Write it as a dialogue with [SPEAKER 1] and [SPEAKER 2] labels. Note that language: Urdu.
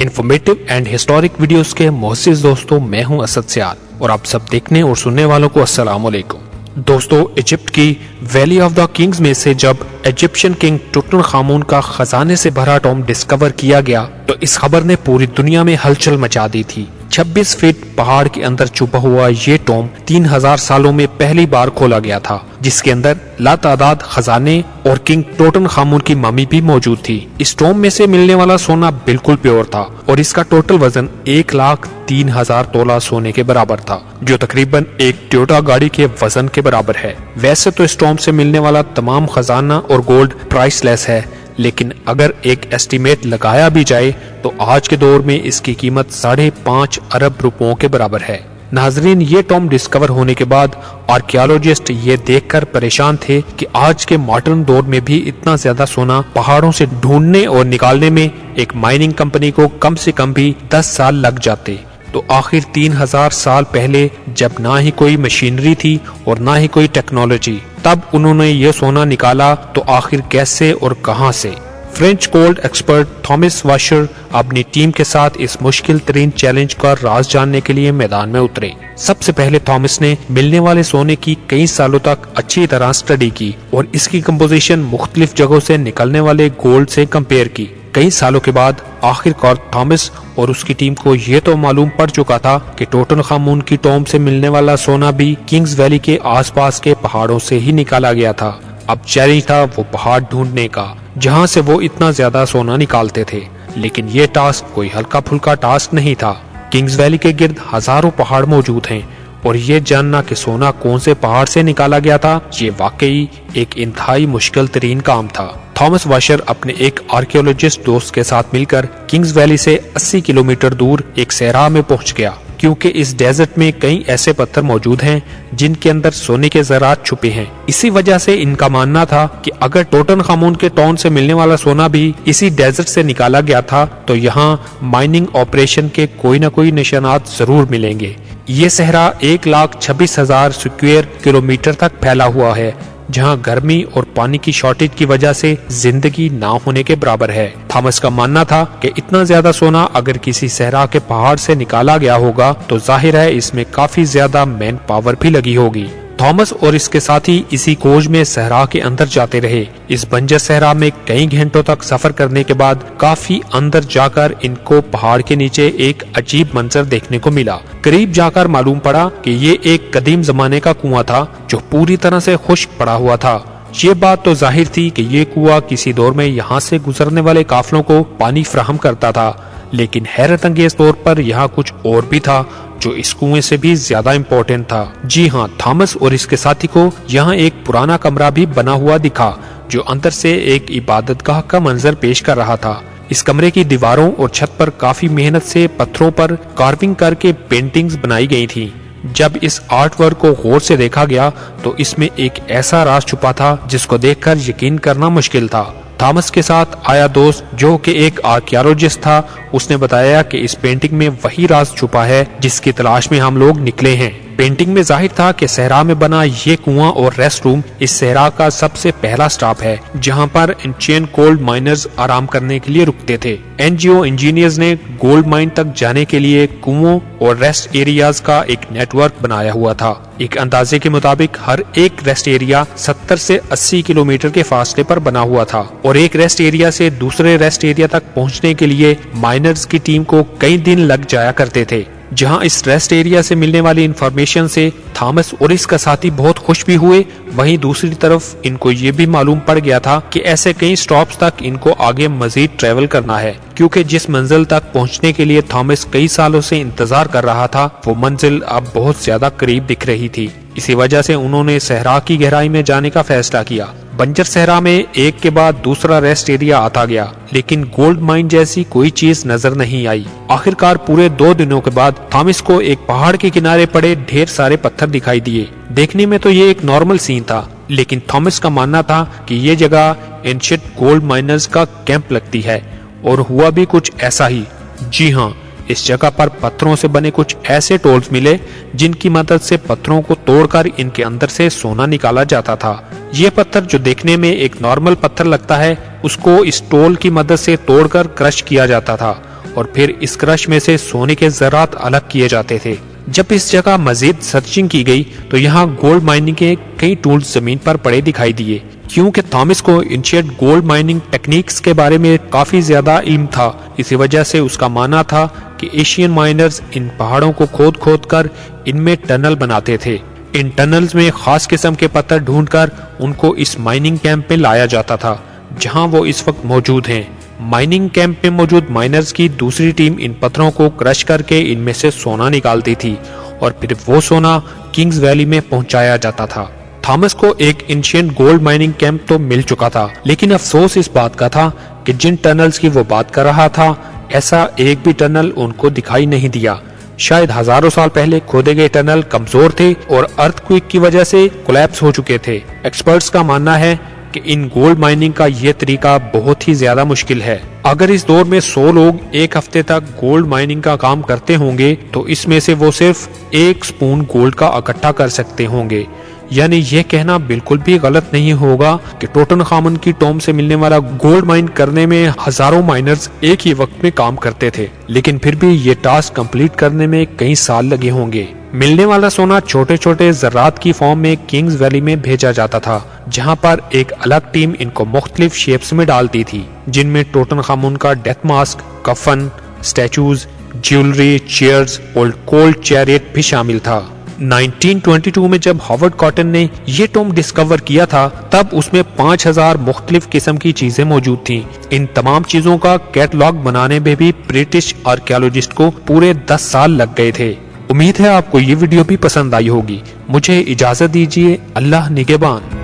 [SPEAKER 1] انفارمیٹو اینڈ ہسٹورک ویڈیوز کے معزز دوستوں، میں ہوں اسد سیاد اور آپ سب دیکھنے اور سننے والوں کو السلام علیکم۔ دوستو، ایجپٹ کی ویلی آف دا کنگز میں سے جب ایجپشن کنگ ٹوٹن خامون کا خزانے سے بھرا ٹوم ڈسکور کیا گیا تو اس خبر نے پوری دنیا میں ہلچل مچا دی تھی۔ 26 فٹ پہاڑ کے اندر چھپا ہوا یہ ٹوم 3000 سالوں میں پہلی بار کھولا گیا تھا، جس کے اندر لاتعداد خزانے اور کنگ ٹوٹن خامون کی ممی بھی موجود تھی۔ اس ٹوم میں سے ملنے والا سونا بالکل پیور تھا اور اس کا ٹوٹل وزن 1,03,000 تولہ سونے کے برابر تھا، جو تقریباً ایک ٹویوٹا گاڑی کے وزن کے برابر ہے۔ ویسے تو اس ٹوم سے ملنے والا تمام خزانہ اور گولڈ پرائس لیس ہے، لیکن اگر ایک ایسٹیمیٹ لگایا بھی جائے تو آج کے دور میں اس کی قیمت 5.5 ارب روپوں کے برابر ہے۔ ناظرین، یہ ٹوم ڈسکور ہونے کے بعد آرکیالوجسٹ یہ دیکھ کر پریشان تھے کہ آج کے ماڈرن دور میں بھی اتنا زیادہ سونا پہاڑوں سے ڈھونڈنے اور نکالنے میں ایک مائننگ کمپنی کو کم سے کم بھی 10 سال لگ جاتے۔ تو آخر 3000 سال پہلے، جب نہ ہی کوئی مشینری تھی اور نہ ہی کوئی ٹیکنالوجی، تب انہوں نے یہ سونا نکالا تو آخر کیسے اور کہاں سے؟ French gold expert Thomas washer اپنی ٹیم کے ساتھ اس مشکل ترین چیلنج کا راز جاننے کے لیے میدان میں اترے۔ سب سے پہلے تھامس نے ملنے والے سونے کی کئی سالوں تک اچھی طرح اسٹڈی کی اور اس کی کمپوزیشن مختلف جگہوں سے نکلنے والے گولڈ سے کمپیئر کی۔ کئی سالوں کے بعد آخر کار تھامس اور اس کی ٹیم کو یہ تو معلوم پڑ چکا تھا کہ ٹوٹن خامون کی ٹوم سے ملنے والا سونا بھی کنگز ویلی کے آس پاس کے پہاڑوں سے ہی نکالا گیا تھا۔ اب چیلنج تھا وہ پہاڑ ڈھونڈنے کا جہاں سے وہ اتنا زیادہ سونا نکالتے تھے، لیکن یہ ٹاسک کوئی ہلکا پھلکا ٹاسک نہیں تھا۔ کنگز ویلی کے گرد ہزاروں پہاڑ موجود ہیں اور یہ جاننا کہ سونا کون سے پہاڑ سے نکالا گیا تھا، یہ واقعی ایک انتہائی مشکل ترین کام تھا۔ تھامس واشر اپنے ایک آرکیولوجسٹ دوست کے ساتھ مل کر کنگز ویلی سے 80 کلومیٹر دور ایک صحرا میں پہنچ گیا، کیونکہ اس ڈیزرٹ میں کئی ایسے پتھر موجود ہیں جن کے اندر سونے کے ذرات چھپے ہیں۔ اسی وجہ سے ان کا ماننا تھا کہ اگر ٹوٹن خامون کے ٹون سے ملنے والا سونا بھی اسی ڈیزرٹ سے نکالا گیا تھا تو یہاں مائننگ آپریشن کے کوئی نہ کوئی نشانات ضرور ملیں گے۔ یہ صحرا 1,26,000 اسکوائر کلومیٹر تک پھیلا ہوا ہے، جہاں گرمی اور پانی کی شارٹیج کی وجہ سے زندگی نہ ہونے کے برابر ہے۔ تھامس کا ماننا تھا کہ اتنا زیادہ سونا اگر کسی صحرا کے پہاڑ سے نکالا گیا ہوگا تو ظاہر ہے اس میں کافی زیادہ مین پاور بھی لگی ہوگی۔ تھامس اور اس کے ساتھی اسی کھوج میں صحرا کے اندر جاتے رہے۔ اس بنجر صحرا میں کئی گھنٹوں تک سفر کرنے کے بعد کافی اندر جا کر ان کو پہاڑ کے نیچے ایک عجیب منظر دیکھنے کو ملا۔ قریب جا کر معلوم پڑا کہ یہ ایک قدیم زمانے کا کنواں تھا جو پوری طرح سے خشک پڑا ہوا تھا۔ یہ بات تو ظاہر تھی کہ یہ کنواں کسی دور میں یہاں سے گزرنے والے قافلوں کو پانی فراہم کرتا تھا، لیکن حیرت انگیز طور پر یہاں کچھ اور بھی تھا جو اس کنویں سے بھی زیادہ امپورٹنٹ تھا۔ جی ہاں، تھامس اور اس کے ساتھی کو یہاں ایک پرانا کمرہ بھی بنا ہوا دکھا جو اندر سے ایک عبادت گاہ کا منظر پیش کر رہا تھا۔ اس کمرے کی دیواروں اور چھت پر کافی محنت سے پتھروں پر کارونگ کر کے پینٹنگز بنائی گئی تھی۔ جب اس آرٹ ورک کو غور سے دیکھا گیا تو اس میں ایک ایسا راز چھپا تھا جس کو دیکھ کر یقین کرنا مشکل تھا۔ تھامس کے ساتھ آیا دوست جو کہ ایک آرکیالوجسٹ تھا، اس نے بتایا کہ اس پینٹنگ میں وہی راز چھپا ہے جس کی تلاش میں ہم لوگ نکلے ہیں۔ پینٹنگ میں ظاہر تھا کہ صحرا میں بنا یہ کنواں اور ریسٹ روم اس صحرا کا سب سے پہلا سٹاپ ہے جہاں پر انچین گولڈ مائنرز آرام کرنے کے لیے رکتے تھے۔ NGO انجینئرز نے گولڈ مائن تک جانے کے لیے کنووں اور ریسٹ ایریاز کا ایک نیٹ ورک بنایا ہوا تھا۔ ایک اندازے کے مطابق ہر ایک ریسٹ ایریا 70 سے 80 کلومیٹر کے فاصلے پر بنا ہوا تھا اور ایک ریسٹ ایریا سے دوسرے ریسٹ ایریا تک پہنچنے کے لیے مائنرز کی ٹیم کو کئی دن لگ جایا کرتے تھے۔ جہاں اس ریسٹ ایریا سے ملنے والی انفارمیشن سے تھامس اور اس کا ساتھی بہت خوش بھی ہوئے، وہیں دوسری طرف ان کو یہ بھی معلوم پڑ گیا تھا کہ ایسے کئی سٹاپس تک ان کو آگے مزید ٹریول کرنا ہے، کیونکہ جس منزل تک پہنچنے کے لیے تھامس کئی سالوں سے انتظار کر رہا تھا وہ منزل اب بہت زیادہ قریب دکھ رہی تھی۔ اسی وجہ سے انہوں نے صحرا کی گہرائی میں جانے کا فیصلہ کیا۔ بنجر صحرا میں ایک کے بعد دوسرا ریسٹ ایریا آتا گیا، لیکن گولڈ مائن جیسی کوئی چیز نظر نہیں آئی۔ آخرکار پورے 2 دنوں کے بعد تھامس کو ایک پہاڑ کے کنارے پڑے ڈھیر سارے پتھر دکھائی دیے۔ دیکھنے میں تو یہ ایک نارمل سین تھا، لیکن تھامس کا ماننا تھا کہ یہ جگہ اینشنٹ گولڈ مائنرز کا کیمپ لگتی ہے، اور ہوا بھی کچھ ایسا ہی۔ جی ہاں، اس جگہ پر پتھروں سے بنے کچھ ایسے ٹولز ملے جن کی مدد سے پتھروں کو توڑ کر ان کے اندر سے سونا نکالا جاتا تھا۔ یہ پتھر جو دیکھنے میں ایک نارمل پتھر لگتا ہے، اس کو اس ٹول کی مدد سے توڑ کر کرش کیا جاتا تھا اور پھر اس کرش میں سے سونے کے ذرات الگ کیے جاتے تھے۔ جب اس جگہ مزید سرچنگ کی گئی تو یہاں گولڈ مائننگ کے کئی ٹولز زمین پر پڑے دکھائی دیے۔ کیونکہ تھامس کو انشیٹ گولڈ مائننگ ٹیکنیکس کے بارے میں کافی زیادہ علم تھا، اسی وجہ سے اس کا ماننا تھا کہ ایشین مائنرز ان پہاڑوں کو کھود کر ان میں ٹنل بناتے تھے۔ ان ٹنلز میں خاص قسم کے پتھر ڈھونڈ کر ان کو اس مائننگ کیمپ میں لایا جاتا تھا جہاں وہ اس وقت موجود ہیں۔ مائننگ کیمپ میں موجود مائنرز کی دوسری ٹیم ان پتھروں کو کرش کر کے ان میں سے سونا نکالتی تھی اور پھر وہ سونا کنگز ویلی میں پہنچایا جاتا تھا۔ تھامس کو ایک انشینٹ گولڈ مائننگ کیمپ تو مل چکا تھا، لیکن افسوس اس بات کا تھا کہ جن ٹنلز کی وہ بات کر رہا تھا ایسا ایک بھی ٹنل ان کو دکھائی نہیں دیا۔ شاید ہزاروں سال پہلے کھودے گئے ٹنل کمزور تھے اور ارتھ کوئک کی وجہ سے کولیپس ہو چکے تھے۔ ایکسپرٹس کا ماننا ہے کہ ان گولڈ مائننگ کا یہ طریقہ بہت ہی زیادہ مشکل ہے۔ اگر اس دور میں 100 لوگ ایک ہفتے تک گولڈ مائننگ کا کام کرتے ہوں گے تو اس میں سے وہ صرف 1 سپون گولڈ کا اکٹھا کر سکتے ہوں گے۔ یعنی یہ کہنا بالکل بھی غلط نہیں ہوگا کہ ٹوٹن خامن کی ٹوم سے ملنے والا گولڈ مائن کرنے میں ہزاروں مائنرز ایک ہی وقت میں کام کرتے تھے، لیکن پھر بھی یہ ٹاسک کمپلیٹ کرنے میں کئی سال لگے ہوں گے۔ ملنے والا سونا چھوٹے چھوٹے ذرات کی فارم میں کنگز ویلی میں بھیجا جاتا تھا، جہاں پر ایک الگ ٹیم ان کو مختلف شیپس میں ڈالتی تھی، جن میں ٹوٹن خامن کا ڈیتھ ماسک، کفن، سٹیچوز، جیولری، چیئرز اور کولڈ چیریٹ بھی شامل تھا۔ 1922 میں جب ہاورڈ کاٹن نے یہ ٹوم ڈسکور کیا تھا تب اس میں 5000 مختلف قسم کی چیزیں موجود تھیں۔ ان تمام چیزوں کا کیٹلاگ بنانے میں بھی برٹش آرکیالوجسٹ کو پورے 10 سال لگ گئے تھے۔ امید ہے آپ کو یہ ویڈیو بھی پسند آئی ہوگی۔ مجھے اجازت دیجیے، اللہ نگہبان۔